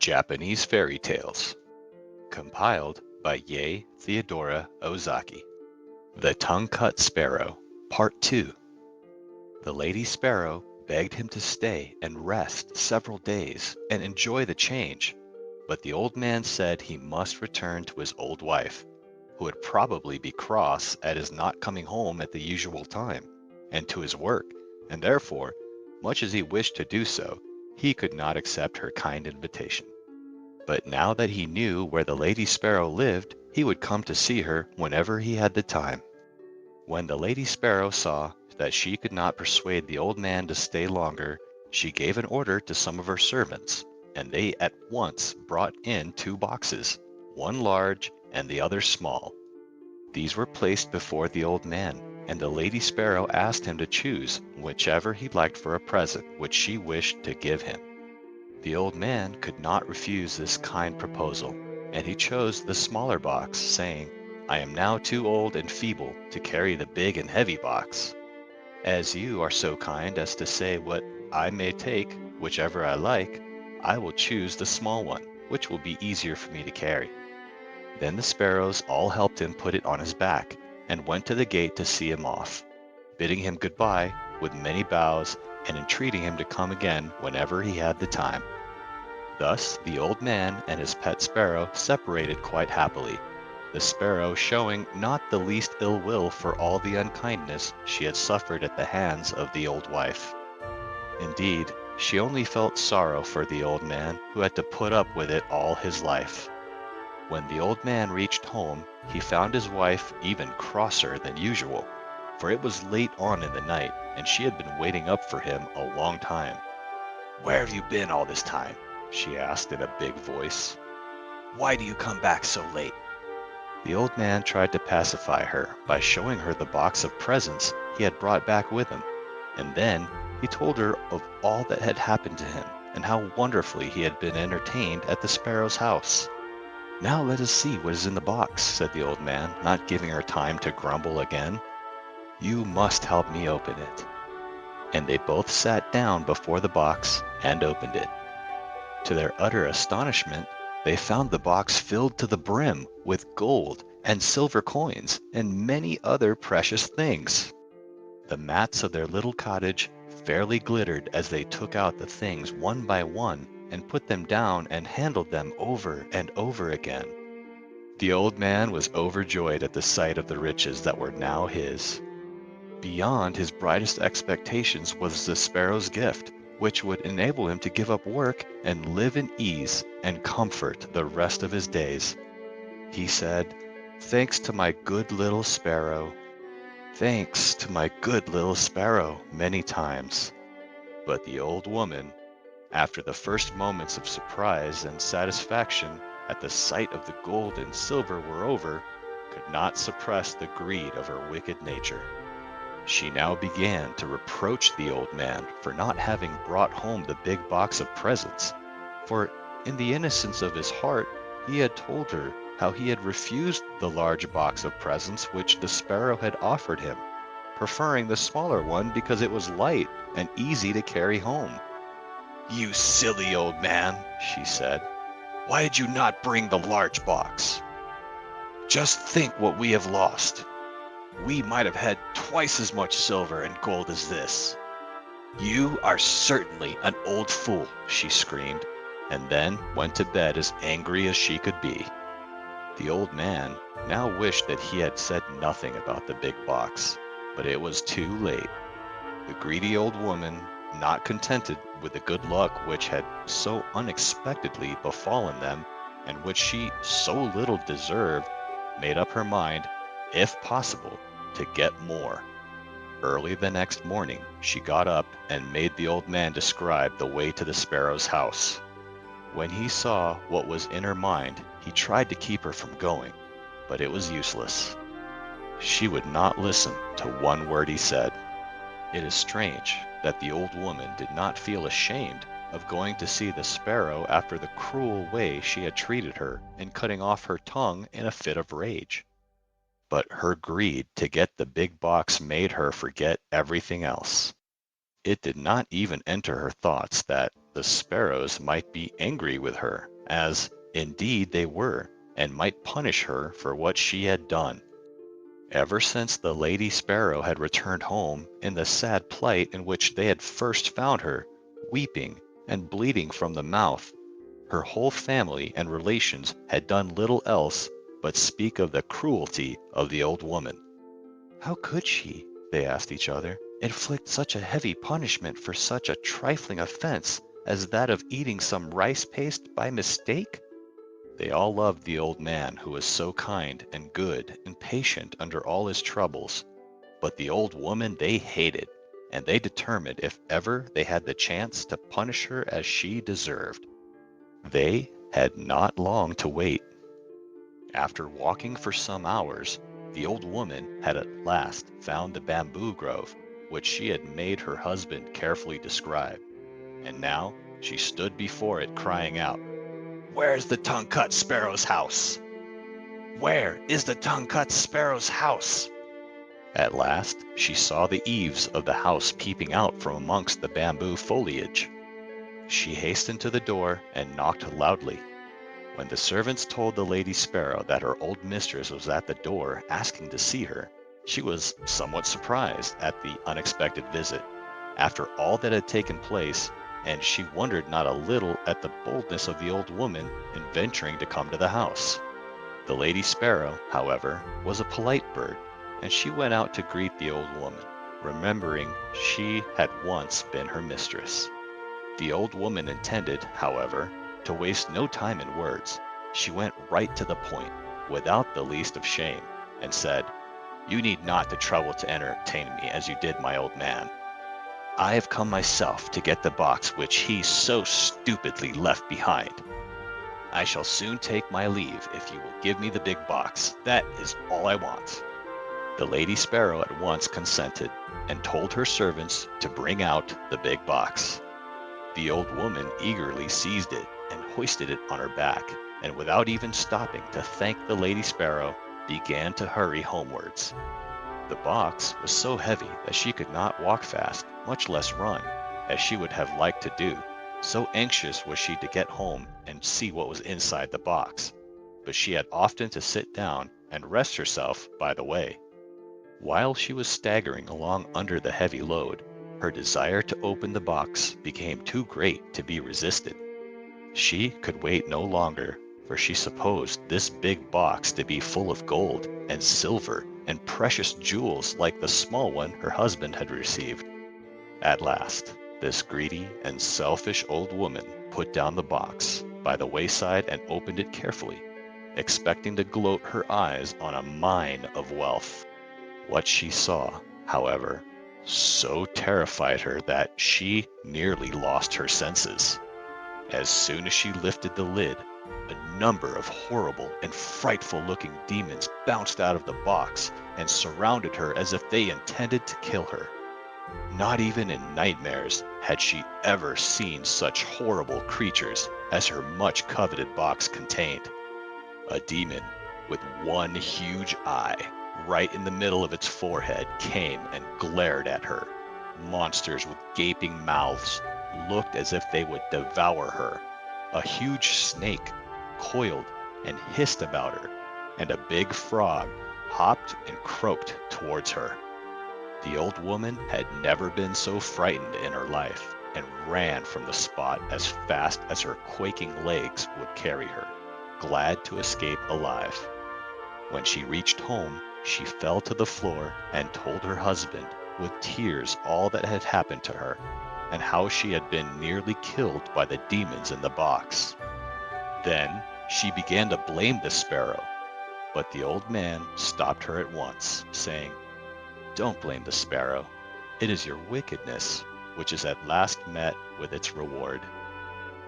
Japanese Fairy Tales, compiled by Yae Theodora Ozaki. The Tongue-Cut Sparrow, Part 2. The Lady Sparrow begged him to stay and rest several days and enjoy the change, but the old man said he must return to his old wife, who would probably be cross at his not coming home at the usual time, and to his work, and therefore, much as he wished to do so, he could not accept her kind invitation. But now that he knew where the Lady Sparrow lived, he would come to see her whenever he had the time. When the Lady Sparrow saw that she could not persuade the old man to stay longer, she gave an order to some of her servants, and they at once brought in 2 boxes, one large and the other small. These were placed before the old man, and the Lady Sparrow asked him to choose whichever he liked for a present which she wished to give him. The old man could not refuse this kind proposal, and he chose the smaller box, saying, "I am now too old and feeble to carry the big and heavy box. As you are so kind as to say what I may take, whichever I like, I will choose the small one, which will be easier for me to carry." Then the sparrows all helped him put it on his back, and went to the gate to see him off, bidding him goodbye with many bows and entreating him to come again whenever he had the time. Thus the old man and his pet sparrow separated quite happily, the sparrow showing not the least ill will for all the unkindness she had suffered at the hands of the old wife. Indeed, she only felt sorrow for the old man who had to put up with it all his life. When the old man reached home, he found his wife even crosser than usual, for it was late on in the night, and she had been waiting up for him a long time. "Where have you been all this time?" she asked in a big voice. "Why do you come back so late?" The old man tried to pacify her by showing her the box of presents he had brought back with him, and then he told her of all that had happened to him and how wonderfully he had been entertained at the sparrow's house. "Now let us see what is in the box," said the old man, not giving her time to grumble again. "You must help me open it." And they both sat down before the box and opened it. To their utter astonishment, they found the box filled to the brim with gold and silver coins and many other precious things. The mats of their little cottage fairly glittered as they took out the things one by one and put them down and handled them over and over again. The old man was overjoyed at the sight of the riches that were now his. Beyond his brightest expectations was the sparrow's gift, which would enable him to give up work and live in ease and comfort the rest of his days. He said, "Thanks to my good little sparrow. Thanks to my good little sparrow," many times. But the old woman, after the first moments of surprise and satisfaction at the sight of the gold and silver were over, could not suppress the greed of her wicked nature. She now began to reproach the old man for not having brought home the big box of presents, for in the innocence of his heart he had told her how he had refused the large box of presents which the sparrow had offered him, preferring the smaller one because it was light and easy to carry home. "You silly old man," she said, "why did you not bring the large box? Just think what we have lost. We might have had twice as much silver and gold as this." "You are certainly an old fool," she screamed, and then went to bed as angry as she could be. The old man now wished that he had said nothing about the big box, but it was too late. The greedy old woman, not contented with the good luck which had so unexpectedly befallen them, and which she so little deserved, made up her mind, if possible, to get more. Early the next morning, she got up and made the old man describe the way to the sparrow's house. When he saw what was in her mind, he tried to keep her from going, but it was useless. She would not listen to one word he said. It is strange that the old woman did not feel ashamed of going to see the sparrow after the cruel way she had treated her and cutting off her tongue in a fit of rage. But her greed to get the big box made her forget everything else. It did not even enter her thoughts that the sparrows might be angry with her as indeed they were, and might punish her for what she had done. Ever since the Lady Sparrow had returned home in the sad plight in which they had first found her, weeping and bleeding from the mouth, her whole family and relations had done little else but speak of the cruelty of the old woman. How could she, they asked each other, inflict such a heavy punishment for such a trifling offense as that of eating some rice paste by mistake? They all loved the old man who was so kind and good and patient under all his troubles, but the old woman they hated, and they determined if ever they had the chance to punish her as she deserved. They had not long to wait. After walking for some hours, the old woman had at last found the bamboo grove which she had made her husband carefully describe, and now she stood before it crying out, "Where's the tongue-cut sparrow's house? Where is the tongue-cut sparrow's house?" At last she saw the eaves of the house peeping out from amongst the bamboo foliage. She hastened to the door and knocked loudly. When the servants told the Lady Sparrow that her old mistress was at the door asking to see her, she was somewhat surprised at the unexpected visit, after all that had taken place, and she wondered not a little at the boldness of the old woman in venturing to come to the house. The Lady Sparrow, however, was a polite bird, and she went out to greet the old woman, remembering she had once been her mistress. The old woman intended, however, to waste no time in words. She went right to the point, without the least of shame, and said, "You need not to trouble to entertain me as you did my old man. I have come myself to get the box which he so stupidly left behind. I shall soon take my leave if you will give me the big box. That is all I want." The Lady Sparrow at once consented, and told her servants to bring out the big box. The old woman eagerly seized it and hoisted it on her back, and without even stopping to thank the Lady Sparrow, began to hurry homewards. The box was so heavy that she could not walk fast, much less run, as she would have liked to do, so anxious was she to get home and see what was inside the box. But she had often to sit down and rest herself by the way. While she was staggering along under the heavy load, her desire to open the box became too great to be resisted. She could wait no longer, for she supposed this big box to be full of gold and silver and precious jewels like the small one her husband had received. At last, this greedy and selfish old woman put down the box by the wayside and opened it carefully, expecting to gloat her eyes on a mine of wealth. What she saw, however, so terrified her that she nearly lost her senses. As soon as she lifted the lid, a number of horrible and frightful-looking demons bounced out of the box and surrounded her as if they intended to kill her. Not even in nightmares had she ever seen such horrible creatures as her much-coveted box contained. A demon with one huge eye right in the middle of its forehead came and glared at her. Monsters with gaping mouths looked as if they would devour her. A huge snake coiled and hissed about her, and a big frog hopped and croaked towards her. The old woman had never been so frightened in her life, and ran from the spot as fast as her quaking legs would carry her, glad to escape alive. When she reached home, she fell to the floor and told her husband with tears all that had happened to her, and how she had been nearly killed by the demons in the box. Then she began to blame the sparrow, but the old man stopped her at once, saying, "Don't blame the sparrow. It is your wickedness which is at last met with its reward.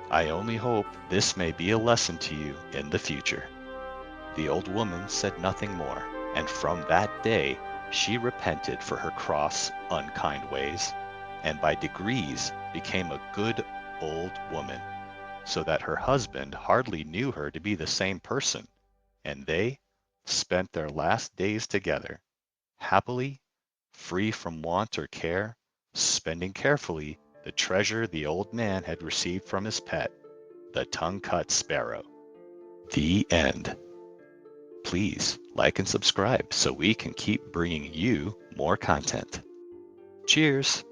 I only hope this may be a lesson to you in the future." The old woman said nothing more, and from that day she repented for her cross, unkind ways, and by degrees became a good old woman, so that her husband hardly knew her to be the same person, and they spent their last days together, happily, free from want or care, spending carefully the treasure the old man had received from his pet, The Tongue-Cut Sparrow. The end. Please like and subscribe so we can keep bringing you more content. Cheers!